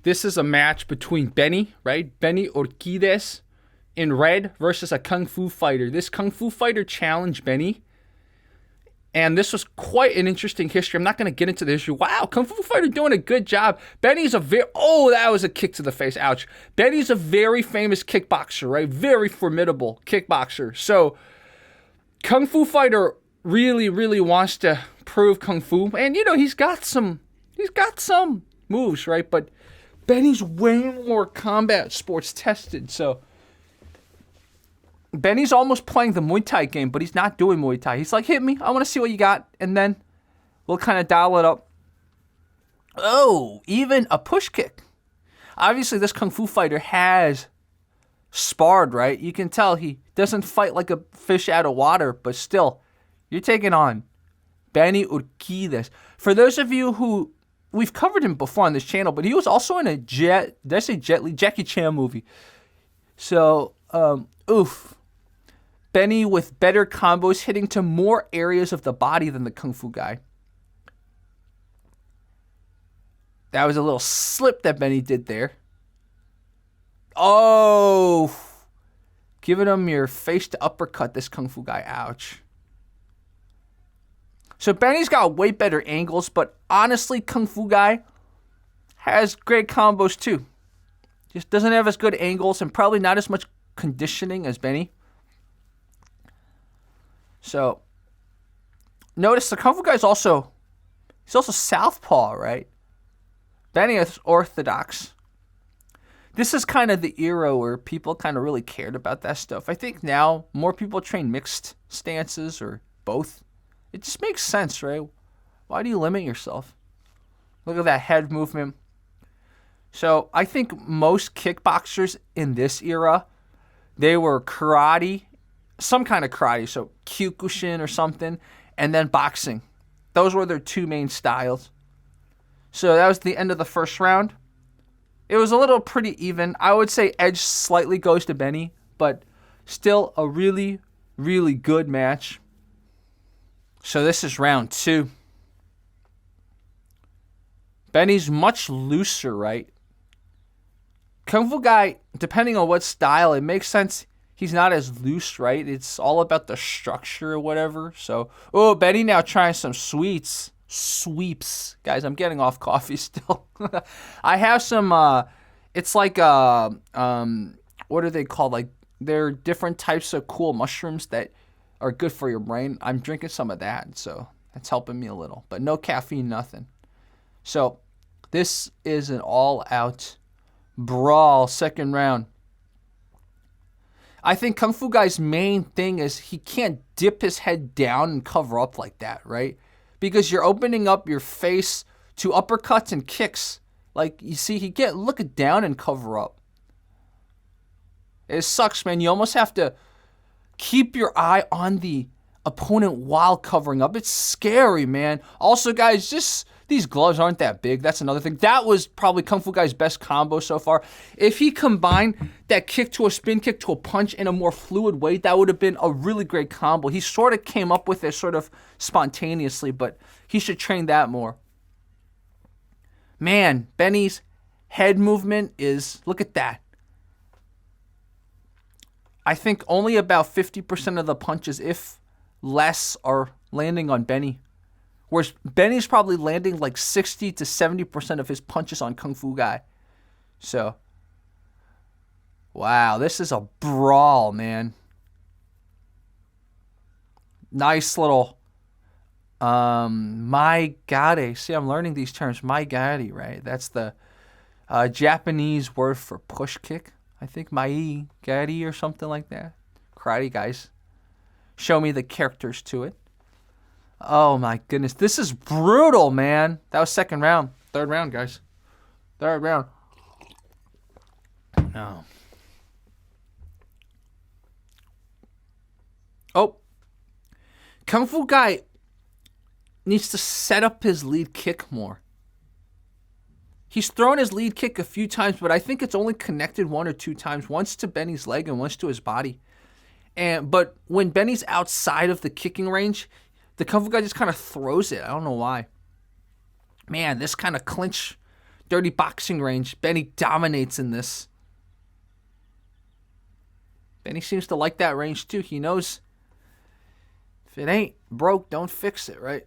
This is a match between Benny, right? Benny Urquidez in red versus a Kung Fu fighter. This Kung Fu fighter challenged Benny. And this was quite an interesting history. I'm not going to get into the history. Wow, Kung Fu fighter doing a good job. Benny's a very... Oh, that was a kick to the face. Ouch. Benny's a very famous kickboxer, right? Very formidable kickboxer. So, Kung Fu fighter really, really wants to prove Kung Fu. And, you know, he's got some moves, right? But Benny's way more combat sports tested. So, Benny's almost playing the Muay Thai game, but he's not doing Muay Thai. He's like, hit me. I want to see what you got. And then we'll kind of dial it up. Oh, even a push kick. Obviously, this Kung Fu fighter has sparred, right? You can tell he doesn't fight like a fish out of water, but still, you're taking on Benny Urquidez. For those of you who, we've covered him before on this channel, but he was also in a Jackie Chan movie. So, Benny with better combos, hitting to more areas of the body than the Kung Fu guy. That was a little slip that Benny did there. Oh, giving him your face to uppercut, this Kung Fu guy. Ouch. So Benny's got way better angles, but honestly, Kung Fu guy has great combos too. Just doesn't have as good angles and probably not as much conditioning as Benny. So, notice the Kung Fu guy's also southpaw, right? Benny is orthodox. This is kind of the era where people kind of really cared about that stuff. I think now more people train mixed stances or both. It just makes sense, right? Why do you limit yourself? Look at that head movement. So, I think most kickboxers in this era, they were karate, some kind of karate, so Kyokushin or something, and then boxing. Those were their two main styles. So that was the end of the first round. It was a little pretty even. I would say edge slightly goes to Benny, but still a really, really good match. So this is round 2. Benny's much looser, right? Kung Fu guy, depending on what style, it makes sense he's not as loose, right? It's all about the structure or whatever. So, Benny now trying some sweeps. Guys, I'm getting off coffee still. I have some, it's like, what are they called? Like, they're different types of cool mushrooms that are good for your brain. I'm drinking some of that, so that's helping me a little. But no caffeine, nothing. So, this is an all-out brawl, second round. I think Kung Fu guy's main thing is he can't dip his head down and cover up like that, right? Because you're opening up your face to uppercuts and kicks. Like, you see, he can't look it down and cover up. It sucks, man. You almost have to keep your eye on the opponent while covering up. It's scary, man. Also, guys, just these gloves aren't that big. That's another thing. That was probably Kung Fu guy's best combo so far. If he combined that kick to a spin kick to a punch in a more fluid way, that would have been a really great combo. He sort of came up with it sort of spontaneously, but he should train that more. Man, Benny's head movement is, look at that. I think only about 50% of the punches, if less, are landing on Benny. Whereas Benny's probably landing like 60 to 70% of his punches on Kung Fu guy. So, wow, this is a brawl, man. Nice little, mai gare. See, I'm learning these terms. Mai gare, right? That's the Japanese word for push kick. I think mai gare or something like that. Karate guys, show me the characters to it. Oh, my goodness. This is brutal, man. That was second round. Third round, guys. Third round. No. Oh. Kung Fu guy needs to set up his lead kick more. He's thrown his lead kick a few times, but I think it's only connected 1 or 2 times. Once to Benny's leg and once to his body. But when Benny's outside of the kicking range, the Kung Fu guy just kind of throws it. I don't know why. Man, this kind of clinch dirty boxing range. Benny dominates in this. Benny seems to like that range too. He knows if it ain't broke, don't fix it, right?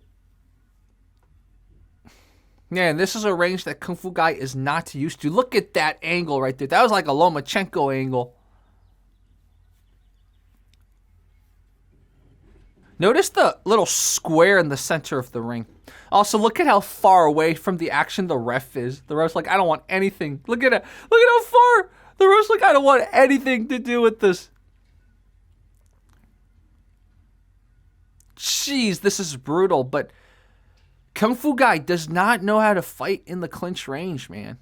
Yeah, and this is a range that Kung Fu guy is not used to. Look at that angle right there. That was like a Lomachenko angle. Notice the little square in the center of the ring. Also, look at how far away from the action the ref is. The ref's like, I don't want anything. Look at it. Look at how far. The ref's like, I don't want anything to do with this. Jeez, this is brutal, but Kung Fu guy does not know how to fight in the clinch range, man.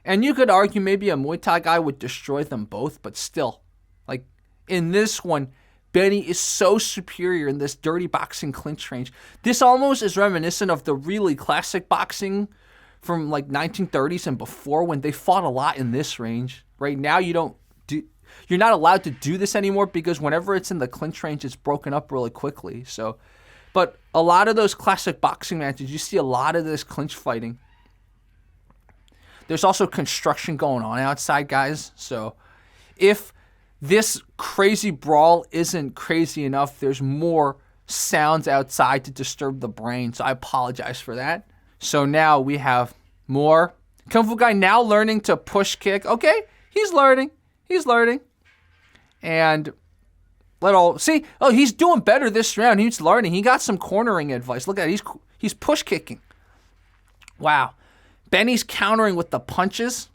And you could argue maybe a Muay Thai guy would destroy them both, but still, like in this one, Benny is so superior in this dirty boxing clinch range. This almost is reminiscent of the really classic boxing from like 1930s and before when they fought a lot in this range. Right now, you're not allowed to do this anymore because whenever it's in the clinch range, it's broken up really quickly. So, but a lot of those classic boxing matches, you see a lot of this clinch fighting. There's also construction going on outside, guys. So if this crazy brawl isn't crazy enough, there's more sounds outside to disturb the brain. So I apologize for that. So now we have more. Kung Fu guy now learning to push kick. Okay, he's learning. He's learning. And see, oh, he's doing better this round. He's learning. He got some cornering advice. Look at it. He's push kicking. Wow. Benny's countering with the punches.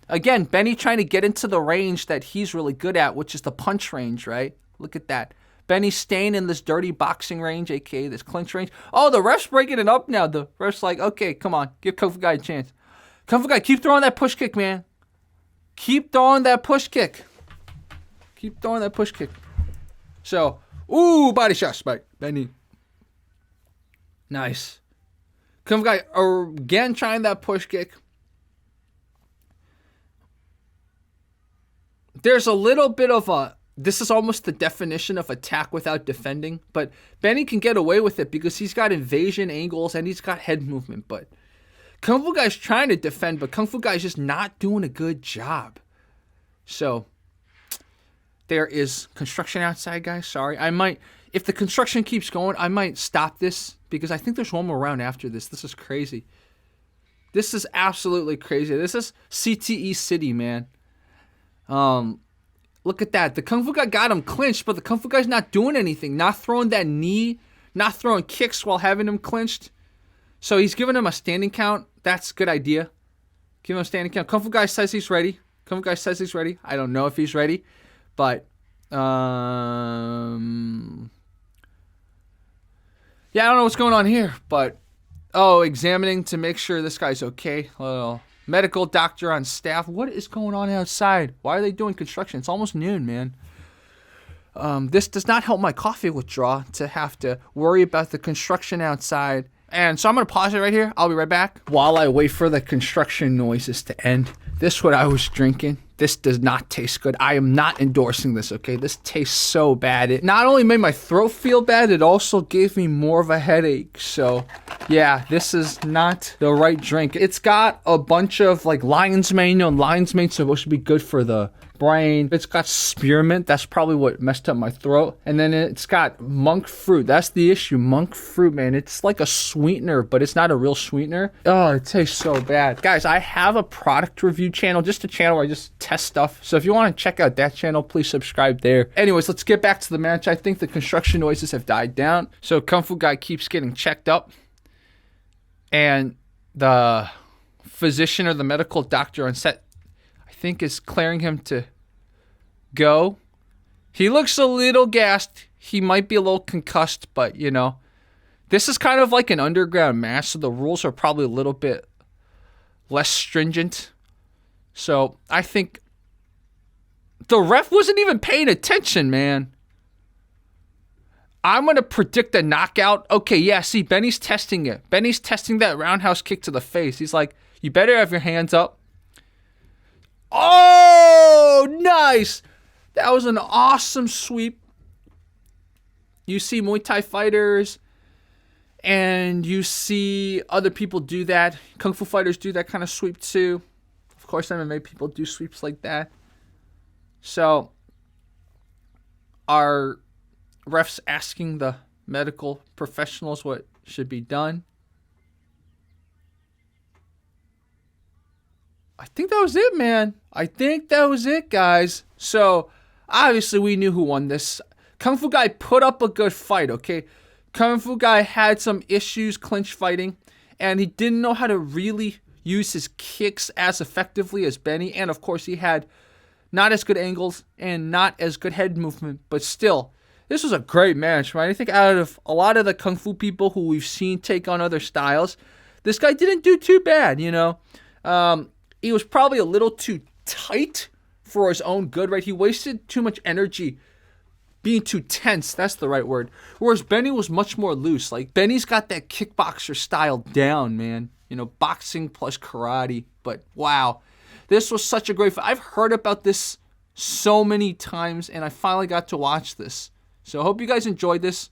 Again, Benny trying to get into the range that he's really good at, which is the punch range, right? Look at that. Benny's staying in this dirty boxing range, a.k.a. this clinch range. Oh, the ref's breaking it up now. The ref's like, okay, come on. Give Kung Fu guy a chance. Kung Fu guy, keep throwing that push kick, man. Keep throwing that push kick. Keep throwing that push kick. So, ooh, body shots by Benny. Nice. Kung Fu guy again trying that push kick. There's a little bit of this is almost the definition of attack without defending, but Benny can get away with it because he's got invasion angles and he's got head movement, but Kung Fu guy's trying to defend, but Kung Fu guy's just not doing a good job. So, there is construction outside, guys. Sorry. If the construction keeps going, I might stop this because I think there's one more round after this. This is crazy. This is absolutely crazy. This is CTE City, man. Look at that. The Kung Fu guy got him clinched, but the Kung Fu guy's not doing anything. Not throwing that knee, not throwing kicks while having him clinched. So he's giving him a standing count. That's a good idea. Give him a standing count. Kung Fu guy says he's ready. Kung Fu guy says he's ready. I don't know if he's ready, but yeah, I don't know what's going on here, but examining to make sure this guy's okay. Medical doctor on staff. What is going on outside? Why are they doing construction? It's almost noon, man. This does not help my coffee withdrawal to have to worry about the construction outside. And so I'm going to pause it right here. I'll be right back. While I wait for the construction noises to end, this is what I was drinking. This does not taste good. I am not endorsing this, okay? This tastes so bad. It not only made my throat feel bad, it also gave me more of a headache. So, yeah, this is not the right drink. It's got a bunch of, like, lion's mane. Lion's mane's supposed to be good for the brain. It's got spearmint. That's probably what messed up my throat. And then it's got monk fruit. That's the issue. Monk fruit, man. It's like a sweetener, but it's not a real sweetener. Oh, it tastes so bad. Guys, I have a product review channel, just a channel where I just test stuff. So if you want to check out that channel, please subscribe there. Anyways, let's get back to the match. I think the construction noises have died down. So Kung Fu guy keeps getting checked up. And the physician or the medical doctor on set, I think, is clearing him to go. He looks a little gassed. He might be a little concussed, but, you know, this is kind of like an underground match, so the rules are probably a little bit less stringent. So I think the ref wasn't even paying attention, man. I'm going to predict a knockout. Okay, yeah, see, Benny's testing it. Benny's testing that roundhouse kick to the face. He's like, you better have your hands up. Oh, nice. That was an awesome sweep. You see Muay Thai fighters And you see other people do that. Kung Fu fighters do that kind of sweep too. Of course, MMA people do sweeps like that. So, are refs asking the medical professionals what should be done? I think that was it, man. I think that was it, guys. So, obviously, we knew who won this. Kung Fu guy put up a good fight, okay? Kung Fu guy had some issues clinch fighting, and he didn't know how to really use his kicks as effectively as Benny. And, of course, he had not as good angles and not as good head movement. But still, this was a great match, right? I think out of a lot of the Kung Fu people who we've seen take on other styles, this guy didn't do too bad, you know? He was probably a little too tight for his own good, right? He wasted too much energy being too tense. That's the right word. Whereas Benny was much more loose. Like, Benny's got that kickboxer style down, man. You know, boxing plus karate. But wow, this was such a great fight. I've heard about this so many times, and I finally got to watch this. So I hope you guys enjoyed this.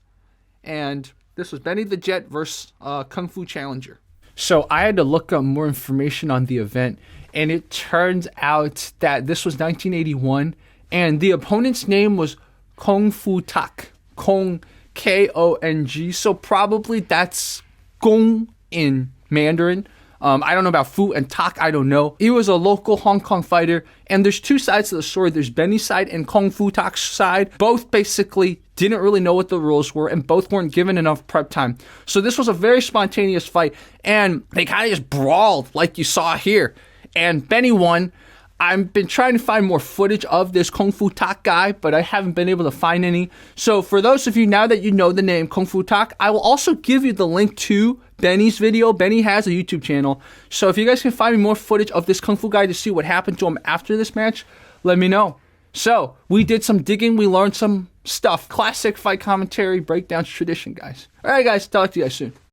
And this was Benny the Jet versus Kung Fu Challenger. So I had to look up more information on the event, and it turns out that this was 1981, and the opponent's name was Kongfu Tak. Kong, K-O-N-G. So probably that's Gong in Mandarin. I don't know about Fu and Tak, I don't know. He was a local Hong Kong fighter, and there's two sides to the story. There's Benny's side and Kongfu Tak's side. Both basically didn't really know what the rules were, and both weren't given enough prep time. So this was a very spontaneous fight, and they kind of just brawled like you saw here. And Benny won. I've been trying to find more footage of this Kongfu Tak guy, but I haven't been able to find any. So for those of you now that you know the name Kongfu Tak, I will also give you the link to Benny's video. Benny has a YouTube channel. So if you guys can find me more footage of this Kung Fu guy to see what happened to him after this match, let me know. So we did some digging. We learned some stuff. Classic fight commentary, breakdowns, tradition, guys. All right, guys. Talk to you guys soon.